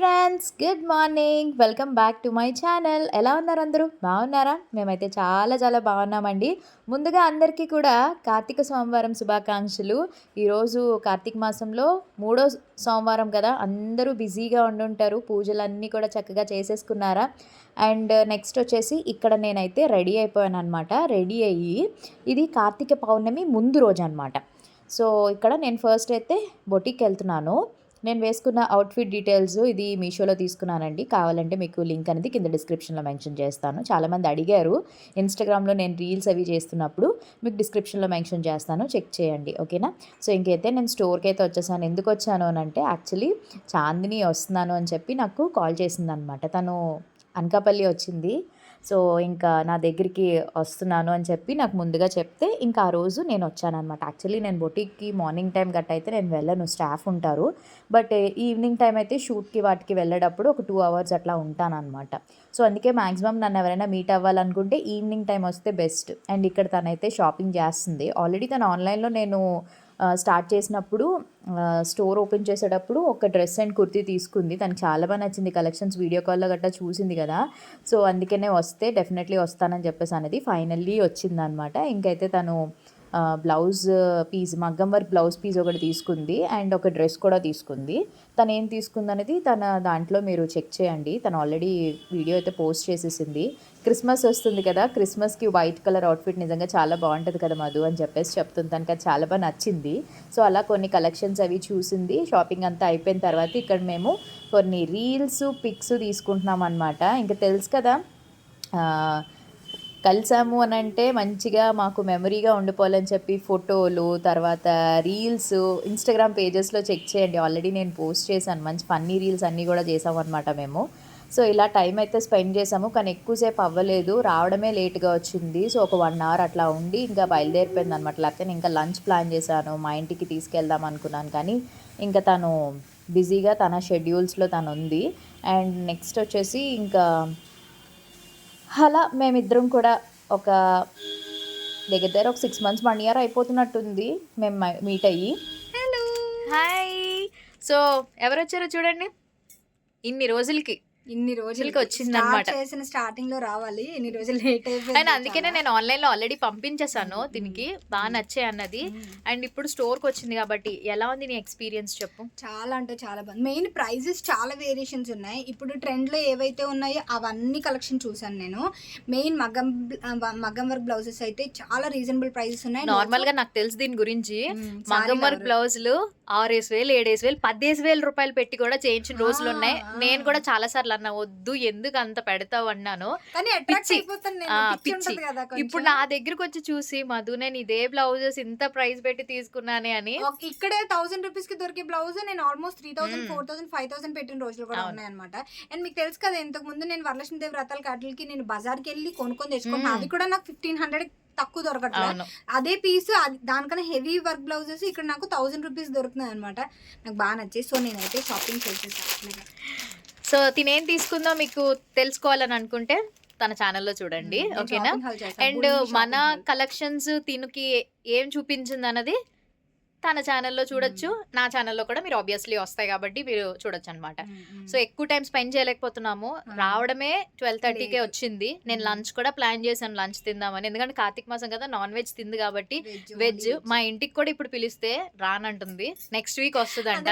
Friends, good morning. Welcome back to my channel. ఎలా ఉన్నారు అందరూ? బాగున్నారా? మేమైతే చాలా చాలా బాగున్నామండి. ముందుగా అందరికీ కూడా కార్తీక సోమవారం శుభాకాంక్షలు. ఈరోజు కార్తీక మాసంలో మూడో సోమవారం కదా, అందరూ బిజీగా ఉండుంటారు. పూజలన్నీ కూడా చక్కగా చేసేసుకున్నారా? అండ్ నెక్స్ట్ వచ్చేసి ఇక్కడ నేనైతే రెడీ అయిపోయాను అనమాట. రెడీ అయ్యి ఇది కార్తీక పౌర్ణమి ముందు రోజు అనమాట. సో ఇక్కడ నేను ఫస్ట్ అయితే బొటిక్కి వెళ్తున్నాను. నేను వేసుకున్న అవుట్ఫిట్ డీటెయిల్స్ ఇది మీషోలో తీసుకున్నానండి. కావాలంటే మీకు లింక్ అనేది కింద డిస్క్రిప్షన్లో మెన్షన్ చేస్తాను. చాలామంది అడిగారు ఇన్స్టాగ్రామ్లో నేను రీల్స్ అవి చేస్తున్నప్పుడు, మీకు డిస్క్రిప్షన్లో మెన్షన్ చేస్తాను, చెక్ చేయండి, ఓకేనా. సో ఇంకైతే నేను స్టోర్కి అయితే వచ్చేసాను. ఎందుకు వచ్చాను అని అంటే యాక్చువల్లీ చాందిని వస్తున్నాను అని చెప్పి నాకు కాల్ చేసింది అనమాట. తను అనకాపల్లి వచ్చింది. సో ఇంకా నా దగ్గరికి వస్తున్నాను అని చెప్పి నాకు ముందుగా చెప్తే ఇంకా ఆ రోజు నేను వచ్చానమాట. యాక్చువల్లీ నేను బొటిక్కి మార్నింగ్ టైం గట్ట అయితే నేను వెళ్ళను, స్టాఫ్ ఉంటారు. బట్ ఈవినింగ్ టైం అయితే షూట్కి వాటికి వెళ్ళేటప్పుడు ఒక 2 hours అట్లా ఉంటానన్నమాట. సో అందుకే మ్యాక్సిమం నన్ను ఎవరైనా మీట్ అవ్వాలనుకుంటే ఈవినింగ్ టైం వస్తే బెస్ట్. అండ్ ఇక్కడ తనైతే షాపింగ్ చేస్తుంది. ఆల్రెడీ తను ఆన్లైన్లో నేను స్టార్ట్ చేసినప్పుడు స్టోర్ ఓపెన్ చేసేటప్పుడు ఒక డ్రెస్ అండ్ కుర్తీ తీసుకుంది. తనకు చాలా బాగా నచ్చింది కలెక్షన్స్, వీడియో కాల్లో గట్రా చూసింది కదా. సో అందుకనే వస్తే డెఫినెట్లీ వస్తానని చెప్పేసి అనేది ఫైనల్లీ వచ్చిందనమాట. ఇంకైతే తను బ్లౌజ్ పీస్, మగ్గం వర్క్ బ్లౌజ్ పీస్ ఒకటి తీసుకుంది అండ్ ఒక డ్రెస్ కూడా తీసుకుంది. తను ఏం తీసుకుంది అనేది తన దాంట్లో మీరు చెక్ చేయండి. తను ఆల్రెడీ వీడియో అయితే పోస్ట్ చేసేసింది. క్రిస్మస్ వస్తుంది కదా, క్రిస్మస్కి వైట్ కలర్ అవుట్ఫిట్ నిజంగా చాలా బాగుంటుంది కదా మధు అని చెప్పేసి చెప్తుంది. తనకి అది చాలా బాగా నచ్చింది. సో అలా కొన్ని కలెక్షన్స్ అవి చూసింది. షాపింగ్ అంతా అయిపోయిన తర్వాత ఇక్కడ మేము కొన్ని రీల్స్, పిక్స్ తీసుకుంటున్నాం అనమాట. ఇంకా తెలుసు కదా, కలిసాము అని అంటే మంచిగా మాకు మెమరీగా ఉండిపోవాలని చెప్పి ఫోటోలు, తర్వాత రీల్స్ ఇన్స్టాగ్రామ్ పేజెస్లో చెక్ చేయండి. ఆల్రెడీ నేను పోస్ట్ చేశాను, మంచి ఫన్నీ రీల్స్ అన్నీ కూడా చేసాము అనమాట మేము. సో ఇలా టైం అయితే స్పెండ్ చేసాము, కానీ ఎక్కువసేపు అవ్వలేదు, రావడమే లేట్గా వచ్చింది. సో ఒక 1 hour అట్లా ఉండి ఇంకా బయలుదేరిపోయింది అనమాట. లేకపోతే నేను ఇంకా లంచ్ ప్లాన్ చేశాను, మా ఇంటికి తీసుకెళ్దాం అనుకున్నాను, కానీ ఇంకా తను బిజీగా తన షెడ్యూల్స్లో తను ఉంది. అండ్ నెక్స్ట్ వచ్చేసి ఇంకా అలా మేమిద్దరం కూడా ఒక దగ్గర ఒక 6 months 1 year అయిపోతున్నట్టుంది మేము మీట్ అయ్యి. Hello, hi. సో ఎవరు వచ్చారో చూడండి, ఇన్ని రోజులకి వచ్చిందన్నమాట. చేసిన స్టార్టింగ్ లో రావాలి, ఇన్ని రోజులు లేట్ అయిపోయింది. అండ్ అందుకనే నేను ఆన్లైన్ లో ఆల్రెడీ పంపించేసాను దీనికి, బాగా నచ్చే అన్నది. అండ్ ఇప్పుడు స్టోర్ కి వచ్చింది కాబట్టి ఎలా ఉంది నీ ఎక్స్పీరియన్స్ చెప్పు. చాలా అంటే చాలా బాగుంది. మెయిన్ ప్రైజెస్ చాలా వేరియేషన్స్ ఉన్నాయి. ఇప్పుడు ట్రెండ్ లో ఏవైతే ఉన్నాయో అవన్నీ కలెక్షన్ చూసాను నేను. మెయిన్ మగ్గం వర్క్ బ్లౌజెస్ అయితే చాలా రీజనబుల్ ప్రైజెస్ ఉన్నాయి. నార్మల్ గా నాకు తెలుసు దీని గురించి. మగ్గం వర్క్ బ్లౌజులు 6,000, 7,000, 15,000 రూపాయలు పెట్టి కూడా చేయించిన రోజులు ఉన్నాయి. నేను కూడా చాలా సార్లు అన్నా వద్దు, ఎందుకు అంత పెడతావు అన్నాను. పిచ్చి. ఇప్పుడు నా దగ్గరకు వచ్చి చూసి మధు నేను ఇదే బ్లౌజెస్ ఇంత ప్రైస్ పెట్టి తీసుకున్నానే అని. ఇక్కడే 1000 రూపీస్ కి దొరికే బ్లౌజ్ నేను ఆల్మోస్ట్ 3,000, 4,000, 5,000 పెట్టిన రోజులు కూడా ఉన్నాయి అనమాట. అండ్ మీకు తెలుసు కదా, ఇంతకు ముందు నేను వరలక్ష్మీదేవి వ్రతాల కాటలకి నేను బజార్కి వెళ్ళి కొనుక్కొని తెచ్చుకున్నాను. అవి కూడా నాకు 1,500 తక్కువ దొరకట్లేదు. అదే పీస్ దానికన్నా హెవీ వర్క్ బ్లౌజెస్ ఇక్కడ నాకు 1000 రూపీస్ దొరుకుతున్నాయి అనమాట. నాకు బాగా నచ్చాయి. సో నేనైతే షాపింగ్ చేసేసాను. సో తినేం తీసుకుందో మీకు తెలుసుకోవాలని అనుకుంటే తన ఛానల్లో చూడండి, ఓకేనా. అండ్ మన కలెక్షన్స్ తినుకి ఏం చూపించింది అన్నది తన ఛానల్లో చూడొచ్చు. నా ఛానల్లో కూడా మీరు ఆబ్వియస్లీ వస్తాయి కాబట్టి మీరు చూడొచ్చు అనమాట. సో ఎక్కువ టైం స్పెండ్ చేయలేకపోతున్నాము. రావడమే 12:30కే వచ్చింది. నేను లంచ్ కూడా ప్లాన్ చేశాను, లంచ్ తిందామని. ఎందుకంటే కార్తీక మాసం కదా, నాన్ వెజ్ తింది కాబట్టి వెజ్. మా ఇంటికి కూడా ఇప్పుడు పిలిస్తే రానంటుంది, నెక్స్ట్ వీక్ వస్తుందంట.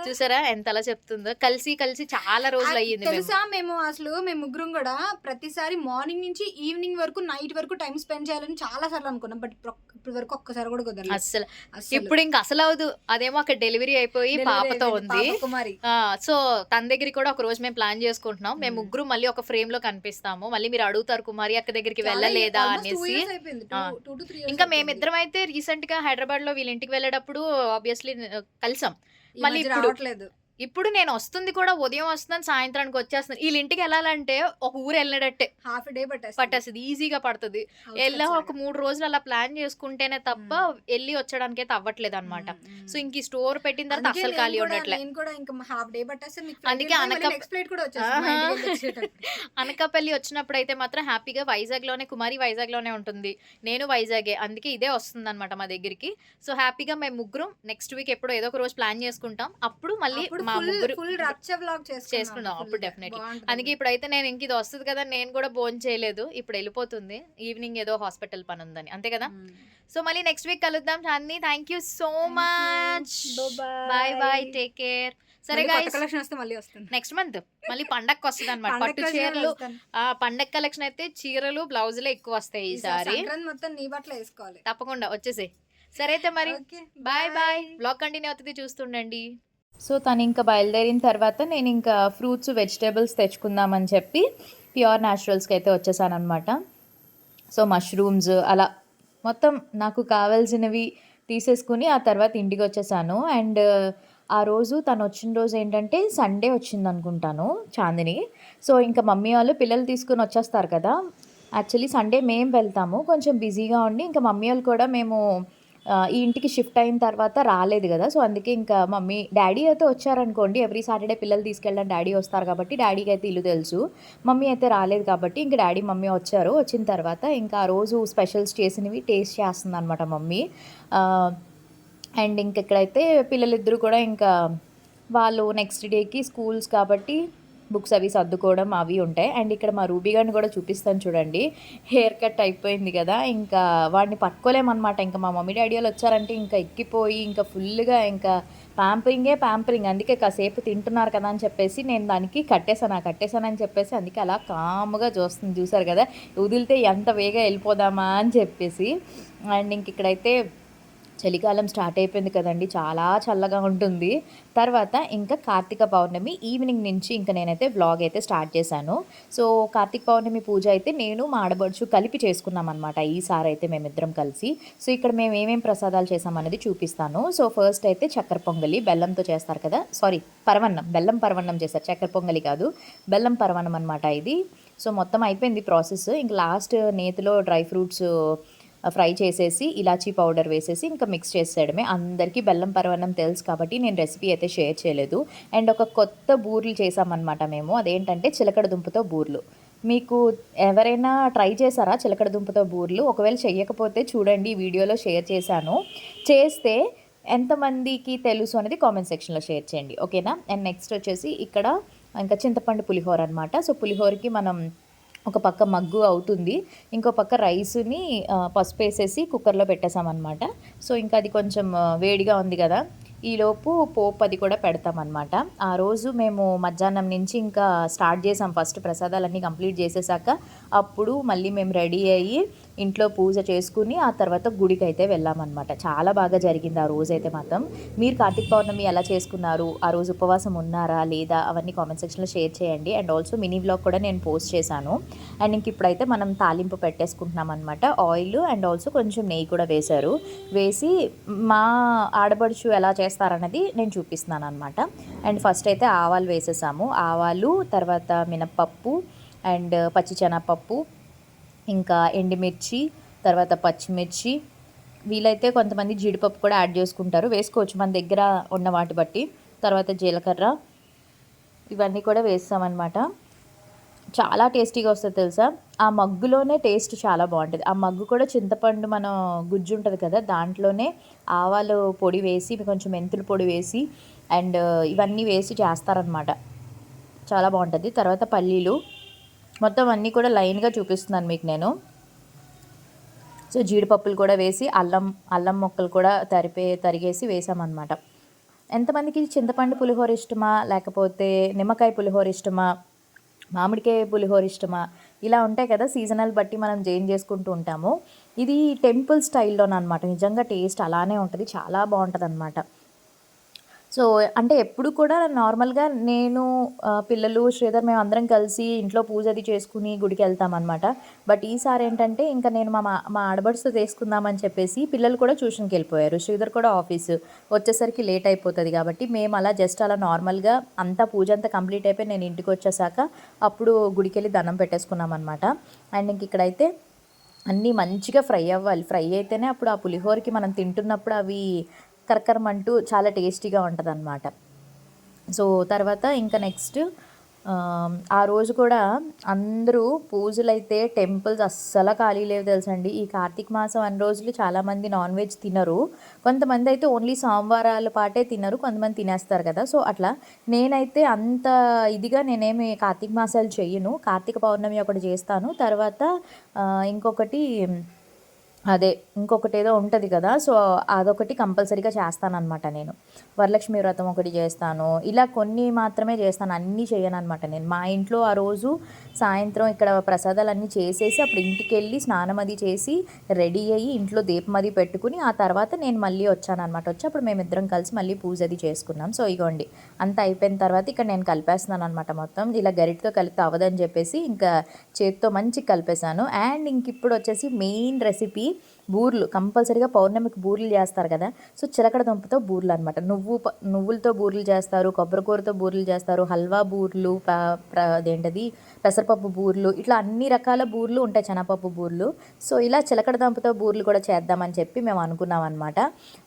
చూసారా ఎంత అలా చెప్తుందో. కలిసి చాలా రోజులు అయ్యింది తెలుసా. మేము ముగ్గురం కూడా ప్రతిసారి మార్నింగ్ నుంచి ఈవినింగ్ వరకు, నైట్ వరకు టైం స్పెండ్ చేయాలని చాలా సార్లు అనుకున్నాం. బట్ ఇప్పటి వరకు ఒక్కసారి కూడా కుదరలేదు అసలు. ఇప్పుడు ఇంకా అసలు అవదు. అదేమో అక్కడ డెలివరీ అయిపోయి పాపతో ఉంది. సో తన దగ్గర కూడా ఒక రోజు మేము ప్లాన్ చేసుకుంటున్నాం. మేము ముగ్గురు మళ్ళీ ఒక ఫ్రేమ్ లో కనిపిస్తాము. మళ్ళీ మీరు అడుగుతారు కుమారి అక్క దగ్గరికి వెళ్ళలేదా అనేసి. ఇంకా మేమిద్దరం అయితే రీసెంట్ గా హైదరాబాద్ లో వీళ్ళ ఇంటికి వెళ్ళేటప్పుడు ఆబ్వియస్లీ కలిసాం. మళ్ళీ ఇప్పుడు నేను వస్తుంది కూడా ఉదయం వస్తున్నాను, సాయంత్రానికి వచ్చేస్తున్నాను. వీళ్ళ ఇంటికి వెళ్ళాలంటే ఒక ఊరు వెళ్ళినట్టే, హాఫ్ డే పట్టేస్తుంది, ఈజీగా పడుతుంది. వెళ్ళా ఒక 3 రోజులు అలా ప్లాన్ చేసుకుంటేనే తప్ప వెళ్ళి వచ్చడానికి అయితే అవ్వట్లేదు అనమాట. సో ఇంక స్టోర్ పెట్టిన తర్వాత అసలు ఖాళీ ఉండట్లేదు. అందుకే అనకాపల్లి వచ్చినప్పుడు అయితే మాత్రం హ్యాపీగా వైజాగ్ లోనే, కుమారి వైజాగ్ లోనే ఉంటుంది, నేను వైజాగే. అందుకే ఇదే వస్తుంది అనమాట మా దగ్గరికి. సో హ్యాపీగా మేము ముగ్గురం నెక్స్ట్ వీక్ ఎప్పుడో ఏదో ఒక రోజు ప్లాన్ చేసుకుంటాం. అప్పుడు మళ్ళీ మా ముగ్గురు ఫుల్ రచ్చ వ్లాగ్ చేసుకుందాం అప్పుడు డెఫినెట్లీ. అందుకే ఇప్పుడైతే నేను ఇంక ఇది వస్తుంది కదా, నేను కూడా భోజనం చేయలేదు, ఇప్పుడు వెళ్ళిపోతుంది, ఈవినింగ్ ఏదో హాస్పిటల్ పని ఉందని, అంతే కదా. సో మళ్ళీ నెక్స్ట్ వీక్ కలుద్దాం. Chandini, thank you so much, bye bye, take care. సరే గైస్, కలెక్షన్ వస్తే మళ్ళీ వస్తుంది నెక్స్ట్ మంత్ మళ్ళీ పండగకి వస్తుంది అనమాట. పట్టు చీరలు, పండగ కలెక్షన్ అయితే చీరలు బ్లౌజులే ఎక్కువ వస్తాయి ఈసారి. మొత్తం నీ బట్టలు వేసుకోవాలి, తప్పకుండా వచ్చేసి. సరే అయితే మరి బాయ్ బాయ్, బ్లాగ్ కంటిన్యూ అవుతుంది, చూస్తుండండి. సో తను ఇంకా బయలుదేరిన తర్వాత నేను ఇంకా ఫ్రూట్స్ వెజిటేబుల్స్ తెచ్చుకుందామని చెప్పి ప్యూర్ న్యాచురల్స్కి అయితే వచ్చేసాను అనమాట. సో మష్రూమ్స్ అలా మొత్తం నాకు కావాల్సినవి తీసేసుకుని ఆ తర్వాత ఇంటికి వచ్చేసాను. అండ్ ఆ రోజు తను వచ్చిన రోజు ఏంటంటే సండే వచ్చింది అనుకుంటాను చాందిని. సో ఇంకా మమ్మీ వాళ్ళు పిల్లలు తీసుకుని వచ్చేస్తారు కదా, యాక్చువల్లీ సండే మేము వెళ్తాము, కొంచెం బిజీగా ఉండి ఇంకా మమ్మీ వాళ్ళు కూడా మేము ఈ ఇంటికి షిఫ్ట్ అయిన తర్వాత రాలేదు కదా, సో అందుకే ఇంకా మమ్మీ డాడీ అయితే వచ్చారనుకోండి, ఎవ్రీ సాటర్డే పిల్లలు తీసుకెళ్ళడం డాడీ వస్తారు కాబట్టి డాడీకి అయితే ఇల్లు తెలుసు, మమ్మీ అయితే రాలేదు కాబట్టి ఇంకా డాడీ మమ్మీ వచ్చారు. వచ్చిన తర్వాత ఇంకా ఆ రోజు స్పెషల్స్ చేసినవి టేస్ట్ చేస్తుంది అనమాట మమ్మీ. అండ్ ఇంకెక్కడైతే పిల్లలిద్దరూ కూడా ఇంకా వాళ్ళు నెక్స్ట్ డేకి స్కూల్స్ కాబట్టి బుక్స్ అవి సర్దుకోవడం అవి ఉంటాయి. అండ్ ఇక్కడ మా రూబీ గారిని కూడా చూపిస్తాను చూడండి, హెయిర్ కట్ అయిపోయింది కదా, ఇంకా వాడిని పట్టుకోలేమన్నమాట. ఇంకా మా మమ్మీ డాడీ వాళ్ళు వచ్చారంటే ఇంకా ఎక్కిపోయి ఇంకా ఫుల్గా ఇంకా ప్యాంపరింగ్. అందుకే కాసేపు తింటున్నారు కదా అని చెప్పేసి నేను దానికి కట్టేశానని చెప్పేసి అందుకే అలా కాముగా చూసారు కదా, వదిలితే ఎంత వేగా వెళ్ళిపోదామా అని చెప్పేసి. అండ్ ఇంక ఇక్కడైతే చలికాలం స్టార్ట్ అయిపోయింది కదండి, చాలా చల్లగా ఉంటుంది. తర్వాత ఇంకా కార్తీక పౌర్ణమి ఈవినింగ్ నుంచి ఇంకా నేనైతే వ్లాగ్ అయితే స్టార్ట్ చేశాను. సో కార్తీక పౌర్ణమి పూజ అయితే నేను మా ఆడబడుచు కలిపి చేసుకున్నాం అనమాట ఈసారి అయితే మేమిద్దరం కలిసి. సో ఇక్కడ మేము ఏమేమి ప్రసాదాలు చేసామనేది చూపిస్తాను. సో ఫస్ట్ అయితే చక్కెర పొంగలి బెల్లంతో చేస్తారు కదా, సారీ పరవన్నం, బెల్లం పరవన్నం చేస్తారు, చక్కెర పొంగలి కాదు, బెల్లం పరవన్నం అనమాట ఇది. సో మొత్తం అయిపోయింది ప్రాసెస్. ఇంకా లాస్ట్ నేతిలో డ్రై ఫ్రూట్స్ ఫ్రై చేసేసి ఇలాచీ పౌడర్ వేసేసి ఇంకా మిక్స్ చేసేయడమే. అందరికీ బెల్లం పరవన్నం తెలుసు కాబట్టి నేను రెసిపీ అయితే షేర్ చేయలేదు. అండ్ ఒక కొత్త బూర్లు చేసామన్నమాట మేము, అదేంటంటే చిలకడ దుంపతో బూర్లు. మీకు ఎవరైనా ట్రై చేశారా చిలకడ దుంపతో బూర్లు? ఒకవేళ చెయ్యకపోతే చూడండి, ఈ వీడియోలో షేర్ చేశాను, చేస్తే ఎంతమందికి తెలుసు అనేది కామెంట్ సెక్షన్లో షేర్ చేయండి, ఓకేనా. అండ్ నెక్స్ట్ వచ్చేసి ఇక్కడ ఇంకా చింతపండు పులిహోర అనమాట. సో పులిహోరకి మనం ఒక పక్క మగ్గు అవుతుంది, ఇంకో పక్క రైస్ని పసుపు వేసేసి కుక్కర్లో పెట్టేసామన్నమాట. సో ఇంకా అది కొంచెం వేడిగా ఉంది కదా, ఈలోపు పోపు అది కూడా పెడతామన్నమాట. ఆ రోజు మేము మధ్యాహ్నం నుంచి ఇంకా స్టార్ట్ చేసాం, ఫస్ట్ ప్రసాదాలన్నీ కంప్లీట్ చేసేసాక అప్పుడు మళ్ళీ మేము రెడీ అయ్యి ఇంట్లో పూజ చేసుకుని ఆ తర్వాత గుడికి అయితే వెళ్ళామన్నమాట. చాలా బాగా జరిగింది ఆ రోజైతే మాత్రం. మీరు కార్తీక పౌర్ణమి ఎలా చేసుకున్నారు, ఆ రోజు ఉపవాసం ఉన్నారా లేదా, అవన్నీ కామెంట్ సెక్షన్లో షేర్ చేయండి. అండ్ ఆల్సో మినీ వ్లాగ్ కూడా నేను పోస్ట్ చేశాను. అండ్ ఇంక ఇప్పుడైతే మనం తాలింపు పెట్టేసుకుంటున్నాం అనమాట. ఆయిల్ అండ్ ఆల్సో కొంచెం నెయ్యి కూడా వేసి మా ఆడబడుచు ఎలా చేస్తారన్నది నేను చూపిస్తున్నాను అనమాట. అండ్ ఫస్ట్ అయితే ఆవాలు వేసేసాము, ఆవాలు తర్వాత మినప్పప్పు అండ్ పచ్చిశనగపప్పు, ఇంకా ఎండుమిర్చి, తర్వాత పచ్చిమిర్చి, వీలైతే కొంతమంది జీడిపప్పు కూడా యాడ్ చేసుకుంటారు, వేసుకోవచ్చు మన దగ్గర ఉన్న వాటి బట్టి. తర్వాత జీలకర్ర, ఇవన్నీ కూడా వేస్తామన్నమాట. చాలా టేస్టీగా వస్తుంది తెలుసా, ఆ మగ్గులోనే టేస్ట్ చాలా బాగుంటుంది. ఆ మగ్గు కూడా చింతపండు మనం గుజ్జు ఉంటుంది కదా, దాంట్లోనే ఆవాలు పొడి వేసి కొంచెం మెంతుల పొడి వేసి అండ్ ఇవన్నీ వేసి చేస్తారనమాట, చాలా బాగుంటుంది. తర్వాత పల్లీలు, మొత్తం అన్నీ కూడా లైన్గా చూపిస్తున్నాను మీకు నేను. సో జీడిపప్పులు కూడా వేసి అల్లం ముక్కలు కూడా తరిగేసి వేసామన్నమాట. ఎంతమందికి చింతపండు పులిహోర ఇష్టమా, లేకపోతే నిమ్మకాయ పులిహోర ఇష్టమా, మామిడికాయ పులిహోర ఇష్టమా, ఇలా ఉంటాయి కదా, సీజనల్ బట్టి మనం చేంజ్ చేసుకుంటూ ఉంటాము. ఇది టెంపుల్ స్టైల్లోనమాట, నిజంగా టేస్ట్ అలానే ఉంటుంది, చాలా బాగుంటుంది అనమాట. సో అంటే ఎప్పుడు కూడా నార్మల్గా నేను పిల్లలు శ్రీధర్ మేము అందరం కలిసి ఇంట్లో పూజ అది చేసుకుని గుడికి వెళ్తామన్నమాట. బట్ ఈసారి ఏంటంటే ఇంకా నేను మా ఆడబడుతో తీసుకుందామని చెప్పేసి పిల్లలు కూడా ట్యూషన్కి వెళ్ళిపోయారు, శ్రీధర్ కూడా ఆఫీసు వచ్చేసరికి లేట్ అయిపోతుంది కాబట్టి మేము అలా జస్ట్ అలా నార్మల్గా అంతా పూజ అంతా కంప్లీట్ అయిపోయి నేను ఇంటికి వచ్చేసాక అప్పుడు గుడికి వెళ్ళి దండం పెట్టేసుకున్నాం అనమాట. అండ్ ఇంక ఇక్కడైతే అన్నీ మంచిగా ఫ్రై అవ్వాలి, ఫ్రై అయితేనే అప్పుడు ఆ పులిహోరకి మనం తింటున్నప్పుడు అవి కరకరమంటూ చాలా టేస్టీగా ఉంటుంది అన్నమాట. సో తర్వాత ఇంకా నెక్స్ట్ ఆ రోజు కూడా అందరూ పూజలైతే టెంపుల్స్ అస్సలు ఖాళీ లేవు తెలుసండి. ఈ కార్తీక మాసం అన్ని రోజులు చాలామంది నాన్ వెజ్ తినరు. కొంతమంది అయితే ఓన్లీ సోమవారాల పాటే తినరు. కొంతమంది తినేస్తారు కదా! సో, అట్లా నేనైతే అంత ఇదిగా నేనేమి కార్తీక మాసాలు చెయ్యను. కార్తీక పౌర్ణమి ఒకటి చేస్తాను. తర్వాత ఇంకొకటి అదే ఇంకొకటేదో ఉంటది కదా! సో, అదొకటి కంపల్సరీగా చేస్తాననమాట నేను. వరలక్ష్మి వ్రతం ఒకటి చేస్తాను. ఇలా కొన్ని మాత్రమే చేస్తాను. అన్నీ చేయననమాట నేను. మా ఇంట్లో ఆ రోజు సాయంత్రం ఇక్కడ ప్రసాదాలన్నీ చేసేసి, అప్పుడు ఇంటికెళ్ళి స్నానం అది చేసి, రెడీ అయ్యి, ఇంట్లో దీపం అది పెట్టుకుని, ఆ తర్వాత నేను మళ్ళీ వచ్చాననమాట. వచ్చి అప్పుడు మేమిద్దరం కలిసి మళ్ళీ పూజ అది చేసుకున్నాం. సో, ఇగోండి అంతా అయిపోయిన తర్వాత ఇక్కడ నేను కలిపేస్తున్నాననమాట మొత్తం. ఇలా గరిటెతో కలిపితే అవ్వదని చెప్పేసి ఇంకా చేత్తో మంచిగా కలిపేశాను. అండ్ ఇంకిప్పుడు వచ్చేసి మెయిన్ రెసిపీ బూర్లు. కంపల్సరీగా పౌర్ణమికి బూర్లు చేస్తారు కదా! సో, చిలకడ దుంపతో బూర్లు అనమాట. నువ్వులతో బూర్లు చేస్తారు, కొబ్బరికూరతో బూర్లు చేస్తారు, హల్వా బూర్లు, అదేంటది పెసరపప్పు బూర్లు, ఇట్లా అన్ని రకాల బూర్లు ఉంటాయి, శనగపప్పు బూర్లు. సో, ఇలా చిలకడ దుంపతో బూర్లు కూడా చేద్దామని చెప్పి మేము అనుకున్నాం అనమాట.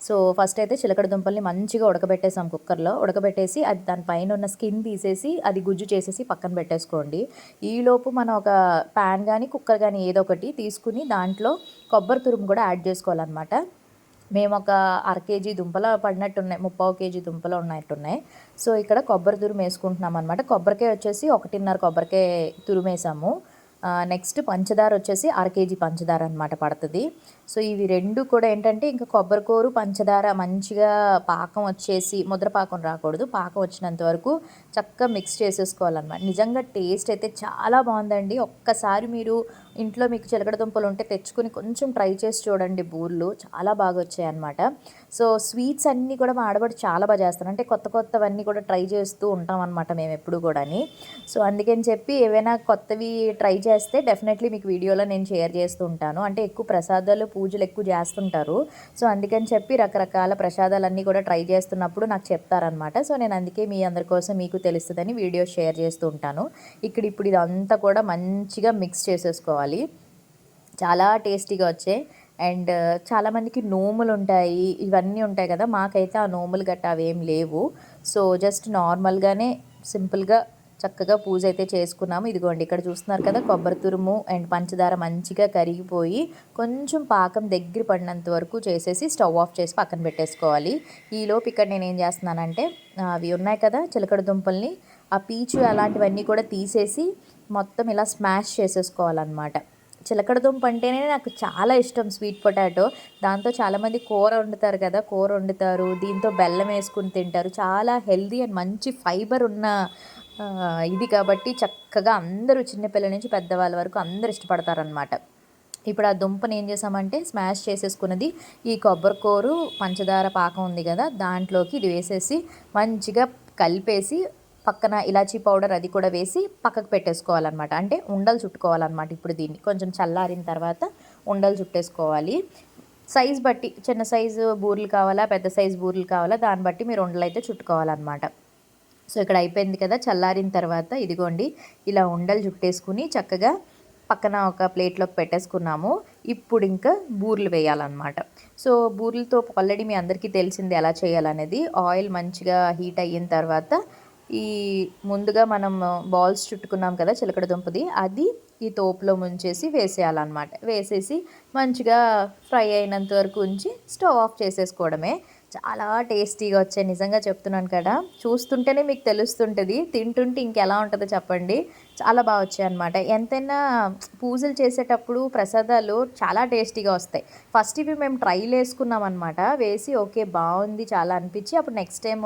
సో, ఫస్ట్ అయితే చిలకడ దుంపల్ని మంచిగా ఉడకబెట్టేసాం కుక్కర్లో. ఉడకబెట్టేసి అది దానిపైన ఉన్న స్కిన్ తీసేసి అది గుజ్జు చేసేసి పక్కన పెట్టేసుకోండి. ఈలోపు మనం ఒక ప్యాన్ కానీ కుక్కర్ కానీ ఏదో ఒకటి తీసుకుని దాంట్లో కొబ్బరి తురుము కూడా యాడ్ చేసుకోవాలన్నమాట. మేము ఒక అర కేజీ దుంపలు పడినట్టున్నాయి, 3/4 కేజీ దుంపలు ఉన్నట్టున్నాయి. సో, ఇక్కడ కొబ్బరి తురుము వేసుకుంటున్నాం అనమాట. కొబ్బరికాయ వచ్చేసి 1.5 కొబ్బరికాయ తురుమేసాము. నెక్స్ట్ పంచదార వచ్చేసి అర కేజీ పంచదార అనమాట పడుతుంది. సో, ఇవి రెండు కూడా ఏంటంటే ఇంకా కొబ్బరికూరు పంచదార మంచిగా పాకం వచ్చేసి, ముద్ర పాకం రాకూడదు, పాకం వచ్చినంత వరకు చక్కగా మిక్స్ చేసేసుకోవాలన్నమాట. నిజంగా టేస్ట్ అయితే చాలా బాగుందండి. ఒక్కసారి మీరు ఇంట్లో మీకు చిలకడ దుంపలు ఉంటే తెచ్చుకుని కొంచెం ట్రై చేసి చూడండి. బూర్లు చాలా బాగా వచ్చాయన్నమాట. సో, స్వీట్స్ అన్నీ కూడా మా ఆడబడి చాలా బాగా చేస్తాను. అంటే కొత్త కొత్తవన్నీ కూడా ట్రై చేస్తూ ఉంటాం అనమాట మేము ఎప్పుడు కూడాని. సో, అందుకని చెప్పి ఏవైనా కొత్తవి ట్రై చేస్తే డెఫినెట్లీ మీకు వీడియోలో నేను షేర్ చేస్తూ ఉంటాను. అంటే ఎక్కువ ప్రసాదాలు పూజలు ఎక్కువ చేస్తుంటారు. సో, అందుకని చెప్పి రకరకాల ప్రసాదాలన్నీ కూడా ట్రై చేస్తున్నప్పుడు నాకు చెప్తారనమాట. సో, నేను అందుకే మీ అందరి కోసం మీకు తెలుస్తుందని వీడియో షేర్ చేస్తూ ఉంటాను. ఇప్పుడు ఇదంతా కూడా మంచిగా మిక్స్ చేసేసుకోవాలి. చాలా టేస్టీగా వచ్చాయి. అండ్ చాలామందికి నోములు ఉంటాయి, ఇవన్నీ ఉంటాయి కదా! మాకైతే ఆ నోములు గట్టా అవేం లేవు. సో, జస్ట్ నార్మల్గానే సింపుల్గా చక్కగా పూజ అయితే చేసుకున్నాము. ఇదిగోండి ఇక్కడ చూస్తున్నారు కదా, కొబ్బరి తురుము అండ్ పంచదార మంచిగా కరిగిపోయి కొంచెం పాకం దగ్గర పడినంత వరకు చేసేసి స్టవ్ ఆఫ్ చేసి పక్కన పెట్టేసుకోవాలి. ఈలోపు ఇక్కడ నేను ఏం చేస్తున్నానంటే అవి ఉన్నాయి కదా చిలకడ దుంపల్ని, ఆ పీచు అలాంటివన్నీ కూడా తీసేసి మొత్తం ఇలా స్మాష్ చేసేసుకోవాలన్నమాట. చిలకడ దుంప అంటేనే నాకు చాలా ఇష్టం, స్వీట్ పొటాటో. దాంతో చాలామంది కూర వండుతారు కదా, కూర వండుతారు, దీంతో బెల్లం వేసుకుని తింటారు. చాలా హెల్దీ అండ్ మంచి ఫైబర్ ఉన్న ఇది కాబట్టి చక్కగా అందరూ చిన్నపిల్లల నుంచి పెద్దవాళ్ళ వరకు అందరూ ఇష్టపడతారనమాట. ఇప్పుడు ఆ దుంపని ఏం చేసామంటే స్మాష్ చేసేసుకున్నది ఈ కొబ్బరికూరు పంచదార పాకం ఉంది కదా, దాంట్లోకి ఇది వేసేసి మంచిగా కలిపేసి పక్కన ఇలాచీ పౌడర్ అది కూడా వేసి పక్కకు పెట్టేసుకోవాలన్నమాట. అంటే ఉండలు చుట్టుకోవాలన్నమాట. ఇప్పుడు దీన్ని కొంచెం చల్లారిన తర్వాత ఉండలు చుట్టేసుకోవాలి. సైజ్ బట్టి చిన్న సైజు బూరెలు కావాలా, పెద్ద సైజు బూరెలు కావాలా, దాన్ని బట్టి మీరు ఉండలు అయితే చుట్టుకోవాలన్నమాట. సో, ఇక్కడ అయిపోయింది కదా, చల్లారిన తర్వాత ఇదిగోండి ఇలా ఉండలు చుట్టేసుకుని చక్కగా పక్కన ఒక ప్లేట్లోకి పెట్టేసుకున్నాము. ఇప్పుడు ఇంకా బూరెలు వేయాలన్నమాట. సో, బూరెలతో ఆల్రెడీ మీ అందరికీ తెలిసింది ఎలా చేయాలనేది. ఆయిల్ మంచిగా హీట్ అయిన తర్వాత ఈ ముందుగా మనం బాల్స్ చుట్టుకున్నాం కదా చిలకడ దుంపది, అది ఈ తోపులో ముంచేసి వేసేయాలన్నమాట. వేసేసి మంచిగా ఫ్రై అయినంత వరకు ఉంచి స్టవ్ ఆఫ్ చేసేసుకోవడమే. చాలా టేస్టీగా వచ్చాయి, నిజంగా చెప్తున్నాను కదా. చూస్తుంటేనే మీకు తెలుస్తుంటుంది, తింటుంటే ఇంకెలా ఉంటుందో చెప్పండి. చాలా బాగా వచ్చాయన్నమాట. ఎంతైనా పూజలు చేసేటప్పుడు ప్రసాదాలు చాలా టేస్టీగా వస్తాయి. ఫస్ట్ ఇవి మేము ట్రైలు వేసుకున్నాం అనమాట. వేసి ఓకే బాగుంది చాలా అనిపించి అప్పుడు నెక్స్ట్ టైం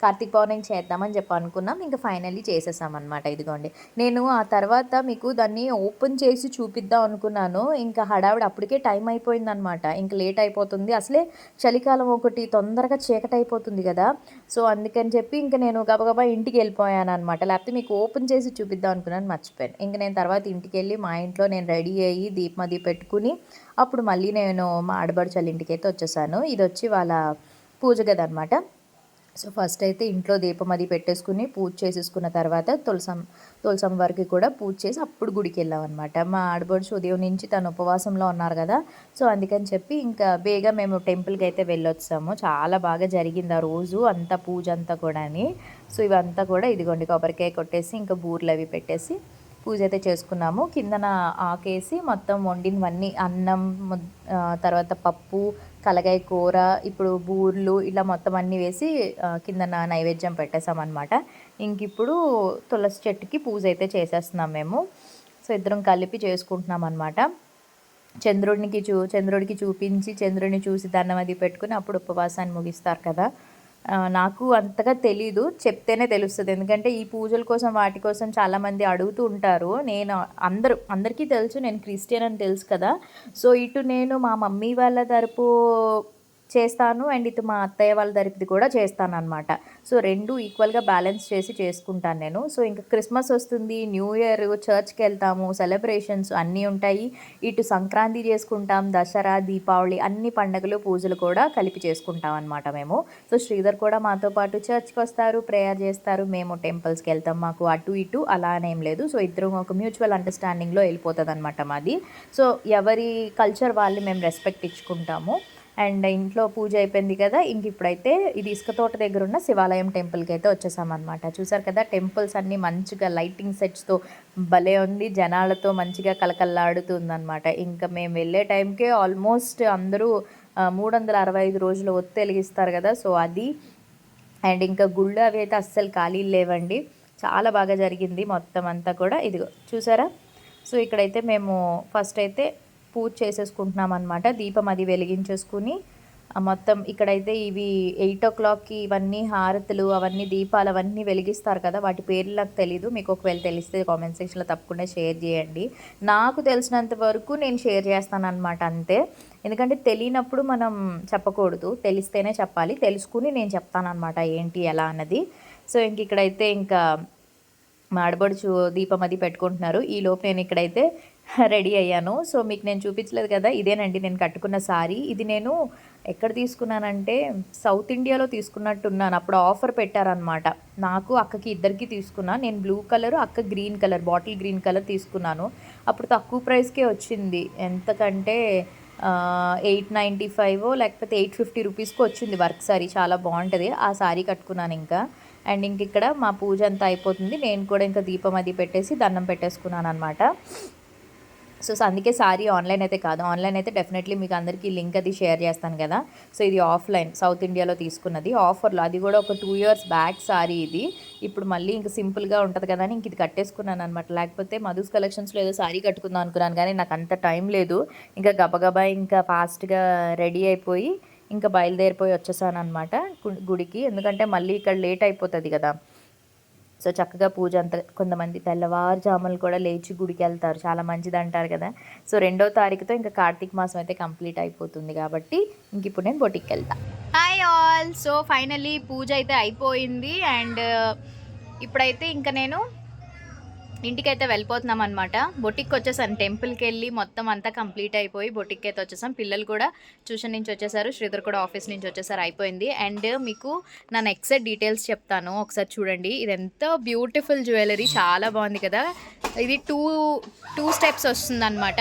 కార్తీక పౌర్ణమి చేద్దామని చెప్పి అనుకున్నాం. ఇంకా ఫైనల్లీ చేసేసామన్నమాట. ఇదిగోండి నేను ఆ తర్వాత మీకు దాన్ని ఓపెన్ చేసి చూపిద్దాం అనుకున్నాను. ఇంకా హడావిడి అప్పటికే టైం అయిపోయిందనమాట. ఇంకా లేట్ అయిపోతుంది, అసలే చలికాలం ఒకటి, తొందరగా చీకటి అయిపోతుంది కదా. సో, అందుకని చెప్పి ఇంకా నేను గబగబా ఇంటికి వెళ్ళిపోయాను అనమాట. లేకపోతే మీకు ఓపెన్ చేసి చూపిద్దాం అనుకున్నాను, మర్చిపోయాను. ఇంక నేను తర్వాత ఇంటికి వెళ్ళి మా ఇంట్లో నేను రెడీ అయ్యి దీపం అది పెట్టుకుని అప్పుడు మళ్ళీ నేను మా ఆడబడుచు వాళ్ళ ఇంటికి అయితే వచ్చేసాను. ఇది వచ్చి వాళ్ళ పూజ గది అనమాట. సో ఫస్ట్ అయితే ఇంట్లో దీపం అది పెట్టేసుకుని పూజ చేసేసుకున్న తర్వాత తులసం వరకు కూడా పూజ చేసి అప్పుడు గుడికి వెళ్ళామన్నమాట. మా ఆడపడుచు ఉదయం నుంచి తను ఉపవాసంలో ఉన్నారు కదా, సో అందుకని చెప్పి ఇంకా బేగా మేము టెంపుల్కి అయితే వెళ్ళొచ్చాము. చాలా బాగా జరిగింది ఆ రోజు అంతా పూజ అంతా కూడా. సో ఇవంతా కూడా ఇదిగోండి కొబ్బరికాయ కొట్టేసి ఇంకా బూర్లు అవి పెట్టేసి పూజ అయితే చేసుకున్నాము. కిందన ఆకేసి మొత్తం వండినవన్నీ అన్నం, తర్వాత పప్పు, కలగాయ కూర, ఇప్పుడు బూర్లు ఇలా మొత్తం అన్నీ వేసి కిందన నైవేద్యం పెట్టేసామన్నమాట. ఇంక ఇప్పుడు తులసి చెట్టుకి పూజ అయితే చేసేస్తున్నాం మేము. సో ఇద్దరం కలిపి చేసుకుంటున్నాం అనమాట. చంద్రుడికి చూపించి చంద్రుడిని చూసి దండం అది పెట్టుకుని అప్పుడు ఉపవాసాన్ని ముగిస్తారు కదా. నాకు అంతగా తెలీదు, చెప్తేనే తెలుస్తుంది. ఎందుకంటే ఈ పూజల కోసం వాటి కోసం చాలామంది అడుగుతూ ఉంటారు. నేను అందరికీ తెలుసు నేను క్రిస్టియన్ అని తెలుసు కదా. సో ఇటు నేను మా మమ్మీ వాళ్ళ తరపు చేస్తాను అండ్ ఇటు మా అత్తయ్య వాళ్ళ తరపుది కూడా చేస్తాను అనమాట. సో రెండు ఈక్వల్గా బ్యాలెన్స్ చేసి చేసుకుంటాను నేను. సో ఇంకా క్రిస్మస్ వస్తుంది, న్యూ ఇయర్, చర్చ్కి వెళ్తాము, సెలబ్రేషన్స్ అన్నీ ఉంటాయి. ఇటు సంక్రాంతి చేసుకుంటాం, దసరా, దీపావళి అన్ని పండుగలు పూజలు కూడా కలిపి చేసుకుంటాం అనమాట మేము. సో శ్రీధర్ కూడా మాతో పాటు చర్చ్కి వస్తారు, ప్రేయర్ చేస్తారు, మేము టెంపుల్స్కి వెళ్తాం. మాకు అటు ఇటు అలా అనేం లేదు. సో ఇద్దరం ఒక మ్యూచువల్ అండర్స్టాండింగ్లో వెళ్ళిపోతుంది అనమాట మాది. సో ఎవరి కల్చర్ వాళ్ళు మేము రెస్పెక్ట్ ఇచ్చుకుంటాము. అండ్ ఇంట్లో పూజ అయిపోయింది కదా, ఇంక ఇప్పుడైతే ఇది ఇసుక తోట దగ్గర ఉన్న శివాలయం టెంపుల్కి అయితే వచ్చేసామన్నమాట. చూసారు కదా టెంపుల్స్ అన్నీ మంచిగా లైటింగ్ సెట్స్తో భలే ఉంది, జనాలతో మంచిగా కలకల్లాడుతుందన్నమాట. ఇంకా మేము వెళ్ళే టైంకే ఆల్మోస్ట్ అందరూ 365 రోజులు ఒత్తి వెలిగిస్తారు కదా, సో అది. అండ్ ఇంకా గుళ్ళు అవి అయితే అస్సలు ఖాళీ లేవండి, చాలా బాగా జరిగింది మొత్తం అంతా కూడా. ఇదిగో చూసారా. సో ఇక్కడైతే మేము ఫస్ట్ అయితే పూజ చేసేసుకుంటున్నాం అనమాట. దీపం అది వెలిగించేసుకుని మొత్తం ఇక్కడైతే ఇవి 8 o'clockకి ఇవన్నీ హారతులు అవన్నీ దీపాలు అవన్నీ వెలిగిస్తారు కదా, వాటి పేర్లు నాకు తెలీదు. మీకు ఒకవేళ తెలిస్తే కామెంట్ సెక్షన్లో తప్పకుండా షేర్ చేయండి. నాకు తెలిసినంత వరకు నేను షేర్ చేస్తాను అనమాట, అంతే. ఎందుకంటే తెలియనప్పుడు మనం చెప్పకూడదు, తెలిస్తేనే చెప్పాలి. తెలుసుకుని నేను చెప్తాను అనమాట ఏంటి ఎలా అన్నది. సో ఇంక ఇక్కడైతే ఇంకా మా ఆడబడుచు దీపం అది పెట్టుకుంటున్నారు. ఈలోపు నేను ఇక్కడైతే రెడీ అయ్యాను. సో మీకు నేను చూపించలేదు కదా, ఇదేనండి నేను కట్టుకున్న సారీ. ఇది నేను ఎక్కడ తీసుకున్నానంటే సౌత్ ఇండియాలో తీసుకున్నట్టున్నాను. అప్పుడు ఆఫర్ పెట్టారనమాట. నాకు అక్కకి ఇద్దరికి తీసుకున్నా. నేను బ్లూ కలర్, అక్క green colour, bottle green colour తీసుకున్నాను. అప్పుడు తక్కువ ప్రైస్కే వచ్చింది. ఎంతకంటే 895 లేకపోతే 850 రూపీస్కి వచ్చింది వర్క్ సారీ. చాలా బాగుంటుంది. ఆ సారీ కట్టుకున్నాను ఇంకా. అండ్ ఇంక ఇక్కడ మా పూజ అంతా అయిపోతుంది. నేను కూడా ఇంకా దీపం అది పెట్టేసి దండం పెట్టేసుకున్నాను అనమాట. సో అందుకే సారీ ఆన్లైన్ అయితే కాదు, ఆన్లైన్ అయితే డెఫినెట్లీ మీకు అందరికీ లింక్ అది షేర్ చేస్తాను కదా. సో ఇది ఆఫ్లైన్ సౌత్ ఇండియాలో తీసుకున్నది ఆఫర్లో, అది కూడా ఒక 2 years బ్యాక్ సారీ ఇది. ఇప్పుడు మళ్ళీ ఇంక సింపుల్గా ఉంటుంది కదా అని ఇంక ఇది కట్టేసుకున్నాను అనమాట. లేకపోతే మధుస్ కలెక్షన్స్లో ఏదో సారీ కట్టుకుందాం అనుకున్నాను కానీ నాకు అంత టైం లేదు. ఇంకా గబగబా ఇంకా ఫాస్ట్గా రెడీ అయిపోయి ఇంకా బయలుదేరిపోయి వచ్చేసాను అనమాట గుడికి. ఎందుకంటే మళ్ళీ ఇక్కడ లేట్ అయిపోతుంది కదా. సో చక్కగా పూజ అంతా, కొంతమంది తెల్లవారుజాములు కూడా లేచి గుడికి వెళ్తారు, చాలా మంచిది అంటారు కదా. సో 2వ తారీఖుతో ఇంకా కార్తీక మాసం అయితే కంప్లీట్ అయిపోతుంది కాబట్టి ఇంక ఇప్పుడు నేను బొటిక్కి వెళ్తాను. Hi all. సో ఫైనల్లీ పూజ అయితే అయిపోయింది. అండ్ ఇప్పుడైతే ఇంకా నేను ఇంటికైతే వెళ్ళిపోతున్నాం అనమాట. బొటిక్కి వచ్చేసాను, టెంపుల్కి వెళ్ళి మొత్తం అంతా కంప్లీట్ అయిపోయి బొటిక్కి అయితే వచ్చేసాం. పిల్లలు కూడా ట్యూషన్ నుంచి వచ్చేసారు, శ్రీధర్ కూడా ఆఫీస్ నుంచి వచ్చేసారు, అయిపోయింది. అండ్ మీకు నా నెక్స్ట్ డీటెయిల్స్ చెప్తాను, ఒకసారి చూడండి. ఇది ఎంత బ్యూటిఫుల్ జ్యువెలరీ, చాలా బాగుంది కదా. ఇది టూ స్టెప్స్ వస్తుంది అనమాట.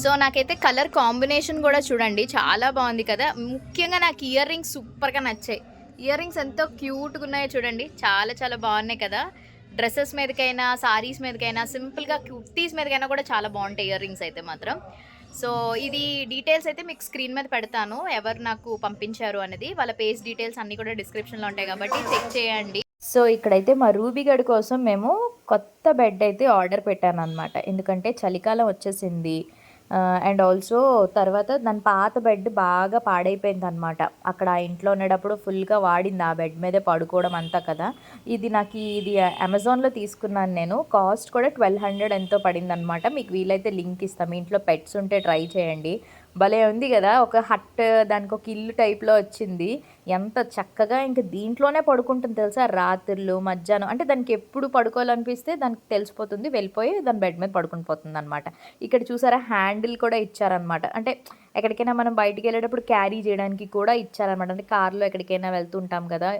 సో నాకైతే కలర్ కాంబినేషన్ కూడా చూడండి చాలా బాగుంది కదా. ముఖ్యంగా నాకు ఇయర్ రింగ్స్ సూపర్గా నచ్చాయి. ఇయర్ రింగ్స్ ఎంతో క్యూట్గా ఉన్నాయో చూడండి, చాలా చాలా బాగున్నాయి కదా. డ్రెస్సెస్ మీదకైనా, సారీస్ మీదకైనా, సింపుల్గా కుర్తీస్ మీదకైనా కూడా చాలా బాగుంటాయి ఇయర్ రింగ్స్ అయితే మాత్రం. సో ఇది డీటెయిల్స్ అయితే మీకు స్క్రీన్ మీద పెడతాను, ఎవరు నాకు పంపించారు అనేది. వాళ్ళ పేజ్ డీటెయిల్స్ అన్నీ కూడా డిస్క్రిప్షన్లో ఉంటాయి కాబట్టి చెక్ చేయండి. సో ఇక్కడైతే మా రూబీగడ్ కోసం మేము కొత్త బెడ్ అయితే ఆర్డర్ పెట్టాను అనమాట. ఎందుకంటే చలికాలం వచ్చేసింది. అండ్ ఆల్సో తర్వాత దాని పాత బెడ్ బాగా పాడైపోయింది అనమాట. అక్కడ ఆ ఇంట్లో ఉండేటప్పుడు ఫుల్గా వాడింది, ఆ బెడ్ మీదే పడుకోవడం అంతా కదా. ఇది అమెజాన్లో తీసుకున్నాను నేను. కాస్ట్ కూడా 1200 ఎంతో పడింది అనమాట. మీకు వీలైతే లింక్ ఇస్తాం, మీ ఇంట్లో పెట్స్ ఉంటే ట్రై చేయండి, భలే ఉంది కదా, ఒక హట్, దానికి ఒక ఇల్లు టైప్లో వచ్చింది. ఎంత చక్కగా ఇంక దీంట్లోనే పడుకుంటుంది తెలుసా, రాత్రులు మధ్యాహ్నం, అంటే దానికి ఎప్పుడు పడుకోవాలనిపిస్తే దానికి తెలిసిపోతుంది, వెళ్ళిపోయి దాని బెడ్ మీద పడుకుని పోతుంది అనమాట. ఇక్కడ చూసారా హ్యాండిల్ కూడా ఇచ్చారనమాట, అంటే ఎక్కడికైనా మనం బయటికి వెళ్ళేటప్పుడు క్యారీ చేయడానికి కూడా ఇచ్చారనమాట. అంటే కార్లో ఎక్కడికైనా వెళ్తుంటాం కదా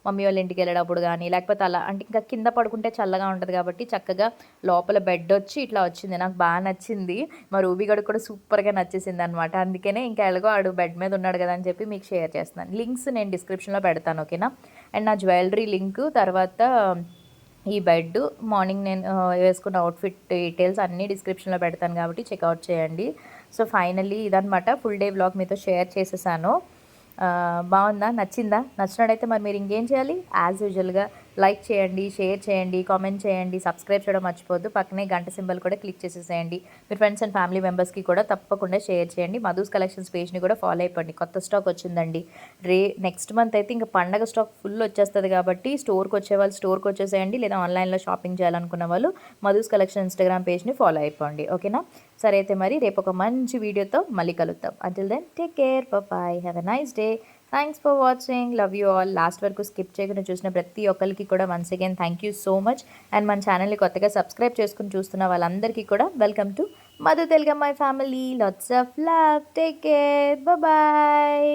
మమ్మీ వాళ్ళ ఇంటికి వెళ్ళేటప్పుడు కానీ, లేకపోతే అలా అంటే ఇంకా కింద పడుకుంటే చల్లగా ఉంటుంది కాబట్టి చక్కగా లోపల బెడ్ వచ్చి ఇట్లా వచ్చింది. నాకు బాగా నచ్చింది. మా రూబీ గడికి కూడా సూపర్గా నచ్చేసింది అనమాట. అందుకనే ఇంకా ఎలాగో ఆడు బెడ్ మీద ఉన్నాడు కదా అని చెప్పి మీకు షేర్ చేస్తున్నాను. లింక్స్ నేను డిస్క్రిప్షన్లో పెడతాను, ఓకేనా. అండ్ నా జ్యువెలరీ లింక్, తర్వాత ఈ బెడ్, మార్నింగ్ నేను వేసుకున్న అవుట్ఫిట్ డీటెయిల్స్ అన్నీ డిస్క్రిప్షన్లో పెడతాను కాబట్టి చెక్అవుట్ చేయండి. సో ఫైనల్లీ ఇదనమాట, ఫుల్ డే వ్లాగ్ మీతో షేర్ చేసేసాను. బాగుందా, నచ్చిందా? నచ్చినట్టయితే మరి మీరు ఇంకేం చేయాలి, యాజ్ యూజువల్గా లైక్ చేయండి, షేర్ చేయండి, కామెంట్ చేయండి, సబ్స్క్రైబ్ చేయడం మర్చిపోద్దు. పక్కనే గంట సింబల్ కూడా క్లిక్ చేసేసేయండి. మీ ఫ్రెండ్స్ అండ్ ఫ్యామిలీ మెంబర్స్కి కూడా తప్పకుండా షేర్ చేయండి. మధుస్ కలెక్షన్స్ పేజ్ని కూడా ఫాలో అయిపోండి. కొత్త స్టాక్ వచ్చిందండి. నెక్స్ట్ మంత్ అయితే ఇంకా పండగ స్టాక్ ఫుల్ వచ్చేస్తుంది కాబట్టి స్టోర్కి వచ్చే వాళ్ళు స్టోర్కి వచ్చేసేయండి, లేదా ఆన్లైన్లో షాపింగ్ చేయాలనుకున్న వాళ్ళు మధుస్ కలెక్షన్ ఇన్స్టాగ్రామ్ పేజ్ని ఫాలో అయిపోండి, ఓకేనా. సరే అయితే మరి రేపు ఒక మంచి వీడియోతో మళ్ళీ కలుద్దాం. Until then take care, bye, have a nice day. Thanks for watching, love you all. Last వరకు స్కిప్ చేయకుండా చూసిన ప్రతి ఒక్కరికి కూడా once again thank you so much. And మన ఛానల్ని కొత్తగా సబ్స్క్రైబ్ చేసుకుని చూస్తున్న వాళ్ళందరికీ కూడా welcome to Madhu Telugammayi family. Lots of love, take care, bye.